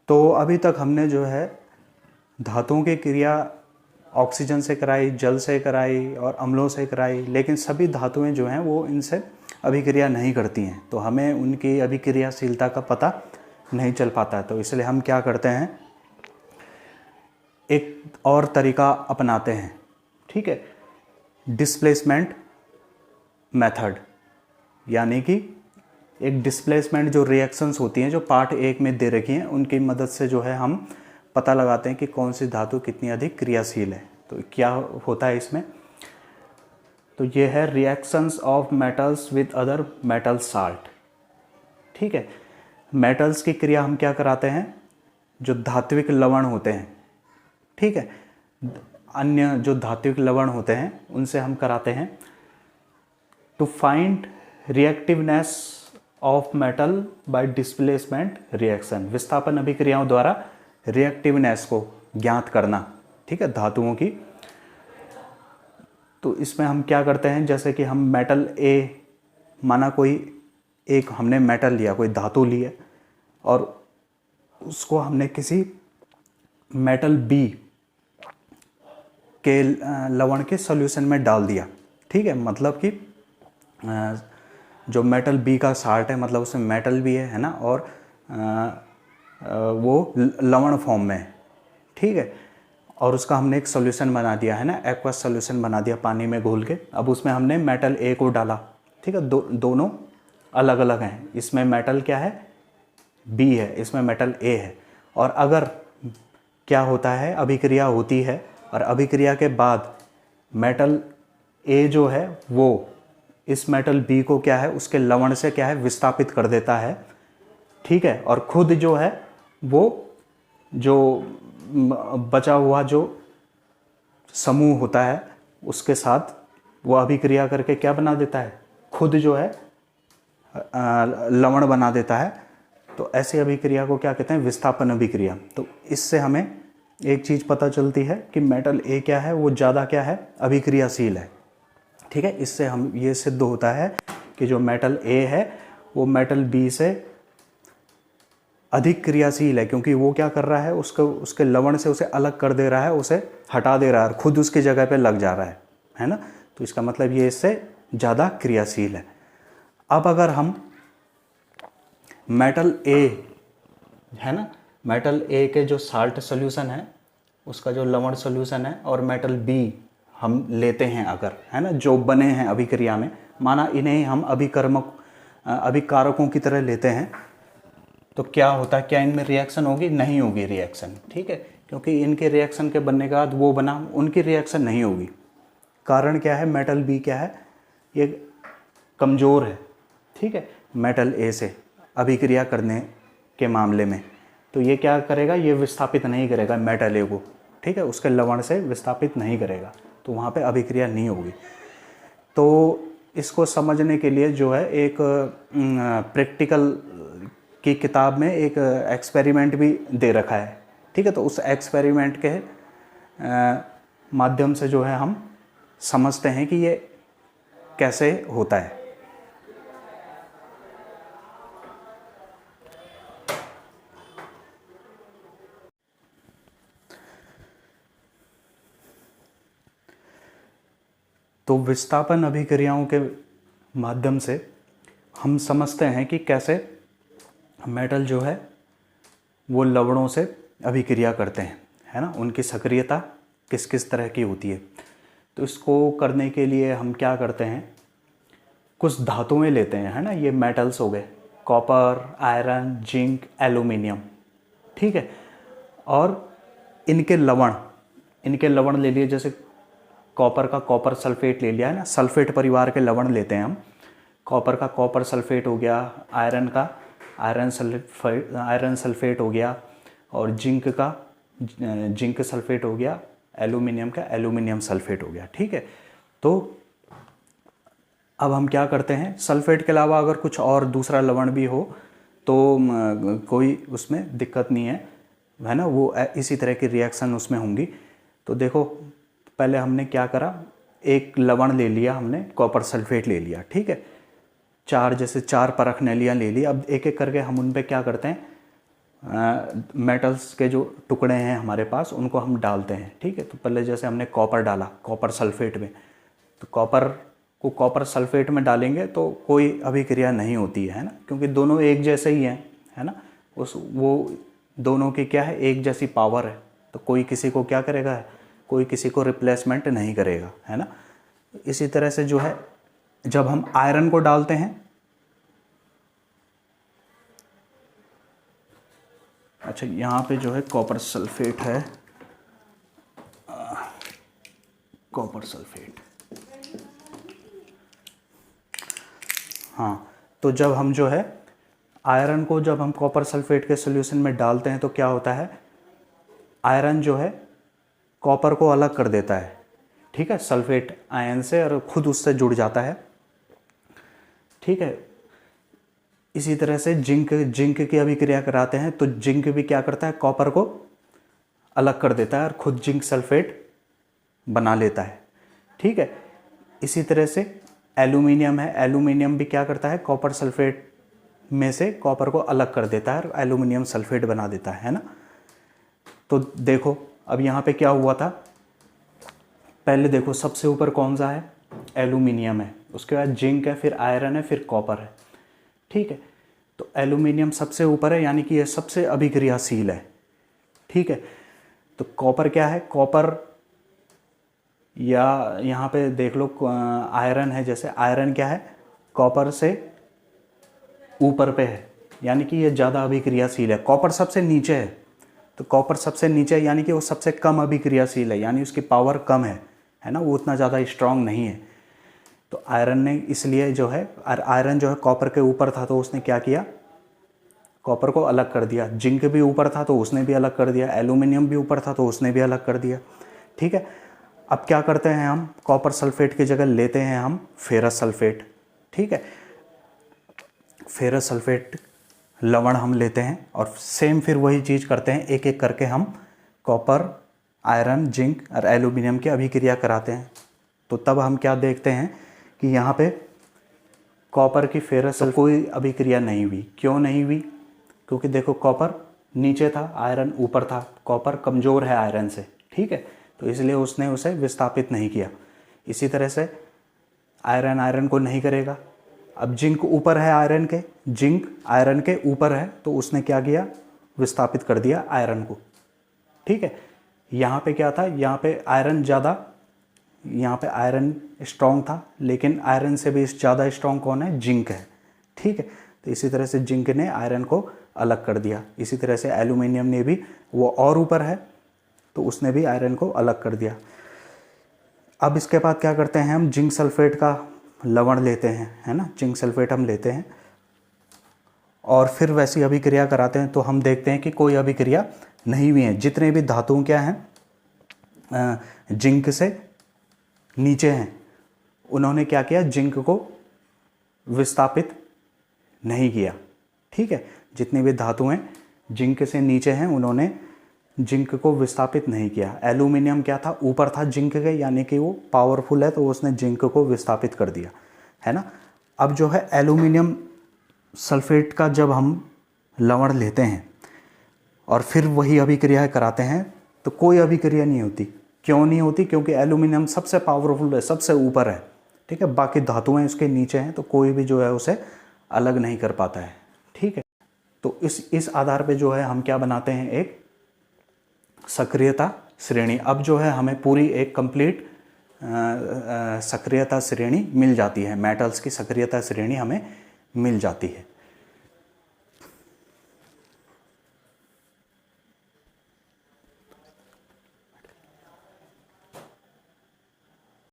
तो अभी तक हमने जो है धातुओं की क्रिया ऑक्सीजन से कराई, जल से कराई और अम्लों से कराई, लेकिन सभी धातुएं जो हैं वो इनसे अभिक्रिया नहीं करती हैं, तो हमें उनकी अभिक्रियाशीलता का पता नहीं चल पाता है। तो इसलिए हम क्या करते हैं, एक और तरीका अपनाते हैं, ठीक है, डिस्प्लेसमेंट मेथड, यानी कि एक डिस्प्लेसमेंट जो रिएक्शंस होती हैं जो पार्ट 1 में दे रखी हैं, उनकी मदद से जो है हम पता लगाते हैं कि कौन सी धातु कितनी अधिक क्रियाशील है। तो क्या होता है इसमें, तो ये है reactions of metals with other metal salt, ठीक है। मेटल्स की क्रिया हम क्या कराते हैं, जो धात्विक लवण होते हैं, ठीक है, अन्य जो धात्विक लवण होते हैं उनसे हम कराते हैं to find reactiveness of metal by displacement reaction, विस्थापन अभिक्रियाओं द्वारा रिएक्टिवनेस को ज्ञात करना, ठीक है, धातुओं की। तो इसमें हम क्या करते हैं, जैसे कि हम मेटल ए, माना कोई एक हमने मेटल लिया, कोई धातु ली है और उसको हमने किसी मेटल बी के लवण के सॉल्यूशन में डाल दिया, ठीक है, मतलब कि जो मेटल बी का साल्ट है, मतलब उसमें मेटल भी है ना, और वो लवण फॉर्म में है, ठीक है, और उसका हमने एक सॉल्यूशन बना दिया है ना, एक्वस सॉल्यूशन बना दिया पानी में घोल के। अब उसमें हमने मेटल ए को डाला, ठीक है, दोनों अलग अलग हैं, इसमें मेटल क्या है, बी है, इसमें मेटल ए है। और अगर क्या होता है, अभिक्रिया होती है और अभिक्रिया के बाद मेटल ए जो है वो इस मेटल बी को क्या है, उसके लवण से क्या है, विस्थापित कर देता है, ठीक है, और खुद जो है वो जो बचा हुआ जो समूह होता है उसके साथ वो अभिक्रिया करके क्या बना देता है, खुद जो है लवण बना देता है। तो ऐसी अभिक्रिया को क्या कहते हैं, विस्थापन अभिक्रिया। तो इससे हमें एक चीज़ पता चलती है कि मेटल ए क्या है, वो ज़्यादा क्या है, अभिक्रियाशील है, ठीक है। इससे हम ये सिद्ध होता है कि जो मेटल ए है वो मेटल बी से अधिक क्रियाशील है, क्योंकि वो क्या कर रहा है, उसके लवण से उसे अलग कर दे रहा है, उसे हटा दे रहा है और खुद उसकी जगह पे लग जा रहा है ना। तो इसका मतलब ये इससे ज़्यादा क्रियाशील है। अब अगर हम मेटल ए है ना, मेटल ए के जो साल्ट सोल्यूशन है उसका जो लवण सोल्यूशन है और मेटल बी हम लेते हैं अगर, है ना, जो बने हैं अभिक्रिया में, माना इन्हें हम अभिकारकों की तरह लेते हैं, तो क्या होता है, क्या इनमें रिएक्शन होगी, नहीं होगी रिएक्शन, ठीक है, क्योंकि इनके रिएक्शन के बनने के बाद वो बना, उनकी रिएक्शन नहीं होगी। कारण क्या है, मेटल बी क्या है, ये कमज़ोर है, ठीक है, मेटल ए से अभिक्रिया करने के मामले में। तो ये क्या करेगा, ये विस्थापित नहीं करेगा मेटल ए को, ठीक है, उसके लवण से विस्थापित नहीं करेगा, तो वहाँ पे अभिक्रिया नहीं होगी। तो इसको समझने के लिए जो है एक प्रैक्टिकल की किताब में एक एक्सपेरिमेंट भी दे रखा है, ठीक है। तो उस एक्सपेरिमेंट के माध्यम से जो है हम समझते हैं कि ये कैसे होता है। तो विस्थापन अभिक्रियाओं के माध्यम से हम समझते हैं कि कैसे मेटल जो है वो लवणों से अभिक्रिया करते हैं, है ना, उनकी सक्रियता किस किस तरह की होती है। तो इसको करने के लिए हम क्या करते हैं, कुछ धातुएं लेते हैं, है ना, ये मेटल्स हो गए, कॉपर, आयरन, जिंक, एल्यूमिनियम, ठीक है, और इनके लवण ले लिए, जैसे कॉपर का कॉपर सल्फेट ले लिया है ना, सल्फेट परिवार के लवण लेते हैं हम, कॉपर का कॉपर सल्फेट हो गया, आयरन का आयरन सल्फेट हो गया, और जिंक का जिंक सल्फेट हो गया, एल्यूमिनियम का एल्यूमिनियम सल्फेट हो गया, ठीक है। तो अब हम क्या करते हैं, सल्फेट के अलावा अगर कुछ और दूसरा लवण भी हो तो कोई उसमें दिक्कत नहीं है ना, वो इसी तरह की रिएक्शन उसमें होंगी। तो देखो पहले हमने क्या करा, एक लवण ले लिया हमने, कॉपर सल्फेट ले लिया, ठीक है, जैसे चार परख नलियाँ ले ली। अब एक एक करके हम उन पे क्या करते हैं, मेटल्स के जो टुकड़े हैं हमारे पास उनको हम डालते हैं। ठीक है, तो पहले जैसे हमने कॉपर डाला कॉपर सल्फेट में, तो कॉपर को कॉपर सल्फेट में डालेंगे तो कोई अभिक्रिया नहीं होती है ना, क्योंकि दोनों एक जैसे ही हैं, है ना। वो दोनों की क्या है, एक जैसी पावर है, तो कोई किसी को क्या करेगा, कोई किसी को रिप्लेसमेंट नहीं करेगा, है ना। इसी तरह से जो है जब हम आयरन को डालते हैं, अच्छा यहाँ पे जो है कॉपर सल्फेट है, कॉपर सल्फेट, हाँ, तो जब हम जो है आयरन को जब हम कॉपर सल्फेट के सॉल्यूशन में डालते हैं तो क्या होता है, आयरन जो है कॉपर को अलग कर देता है, ठीक है, सल्फेट आयन से, और खुद उससे जुड़ जाता है। ठीक है, इसी तरह से जिंक की अभिक्रिया कराते हैं तो जिंक भी क्या करता है, कॉपर को अलग कर देता है और खुद जिंक सल्फेट बना लेता है। ठीक है, इसी तरह से एल्यूमिनियम है, एल्यूमिनियम भी क्या करता है, कॉपर सल्फेट में से कॉपर को अलग कर देता है और एल्यूमिनियम सल्फेट बना देता है ना। तो देखो अब यहाँ पे क्या हुआ था, पहले देखो सबसे ऊपर कौन सा है, एल्यूमिनियम है, उसके बाद जिंक है, फिर आयरन है, फिर कॉपर है। ठीक है, तो एल्यूमिनियम सबसे ऊपर है, यानी कि यह सबसे अभिक्रियाशील है। ठीक है, तो कॉपर क्या है, कॉपर, या यहाँ पे देख लो आयरन है, जैसे आयरन क्या है, कॉपर से ऊपर पे है, यानी कि ये ज़्यादा अभिक्रियाशील है। कॉपर सबसे नीचे है, तो कॉपर सबसे नीचे है यानी कि वो सबसे कम अभिक्रियाशील है, यानी उसकी पावर कम है ना, वो उतना ज़्यादा स्ट्रांग नहीं है। तो आयरन ने इसलिए जो है, आयरन जो है कॉपर के ऊपर था तो उसने क्या किया, कॉपर को अलग कर दिया। जिंक भी ऊपर था तो उसने भी अलग कर दिया, एल्यूमिनियम भी ऊपर था तो उसने भी अलग कर दिया। ठीक है, अब क्या करते हैं हम, कॉपर सल्फेट की जगह लेते हैं हम फेरस सल्फेट। ठीक है, फेरस सल्फेट लवण हम लेते हैं और सेम फिर वही चीज़ करते हैं, एक एक करके हम कॉपर, आयरन, जिंक और एल्यूमिनियम की अभिक्रिया कराते हैं। तो तब हम क्या देखते हैं कि यहाँ पे कॉपर की फेरस से कोई अभिक्रिया नहीं हुई। क्यों नहीं हुई, क्योंकि देखो कॉपर नीचे था, आयरन ऊपर था, कॉपर कमज़ोर है आयरन से। ठीक है, तो इसलिए उसने उसे विस्थापित नहीं किया। इसी तरह से आयरन को नहीं करेगा। अब जिंक ऊपर है आयरन के, जिंक आयरन के ऊपर है, तो उसने क्या किया, विस्थापित कर दिया आयरन को। ठीक है, यहाँ पे क्या था, यहाँ पे आयरन ज़्यादा, यहाँ पे आयरन स्ट्रॉन्ग था, लेकिन आयरन से भी ज़्यादा स्ट्रॉन्ग कौन है, जिंक है। ठीक है, तो इसी तरह से जिंक ने आयरन को अलग कर दिया। इसी तरह से एल्यूमिनियम ने भी, वो और ऊपर है तो उसने भी आयरन को अलग कर दिया। अब इसके बाद क्या करते हैं हम, जिंक सल्फेट का लवण लेते हैं, है ना, जिंक सल्फेट हम लेते हैं और फिर वैसी अभिक्रिया कराते हैं। तो हम देखते हैं कि कोई अभिक्रिया नहीं हुई है। जितने भी धातु क्या हैं जिंक से नीचे हैं, उन्होंने क्या किया, जिंक को विस्थापित नहीं किया। ठीक है, जितनी भी धातुएं जिंक से नीचे हैं उन्होंने जिंक को विस्थापित नहीं किया। एल्यूमिनियम क्या था, ऊपर था जिंक के, यानी कि वो पावरफुल है तो उसने जिंक को विस्थापित कर दिया, है ना। अब जो है एल्यूमिनियम सल्फेट का जब हम लवण लेते हैं और फिर वही अभिक्रिया कराते हैं तो कोई अभिक्रिया नहीं होती। क्यों नहीं होती, क्योंकि एल्यूमिनियम सबसे पावरफुल है, सबसे ऊपर है। ठीक है, बाकी धातुएं उसके नीचे हैं, तो कोई भी जो है उसे अलग नहीं कर पाता है। ठीक है, तो इस आधार पे जो है हम क्या बनाते हैं, एक सक्रियता श्रेणी। अब जो है हमें पूरी एक कंप्लीट सक्रियता श्रेणी मिल जाती है, मेटल्स की सक्रियता श्रेणी हमें मिल जाती है।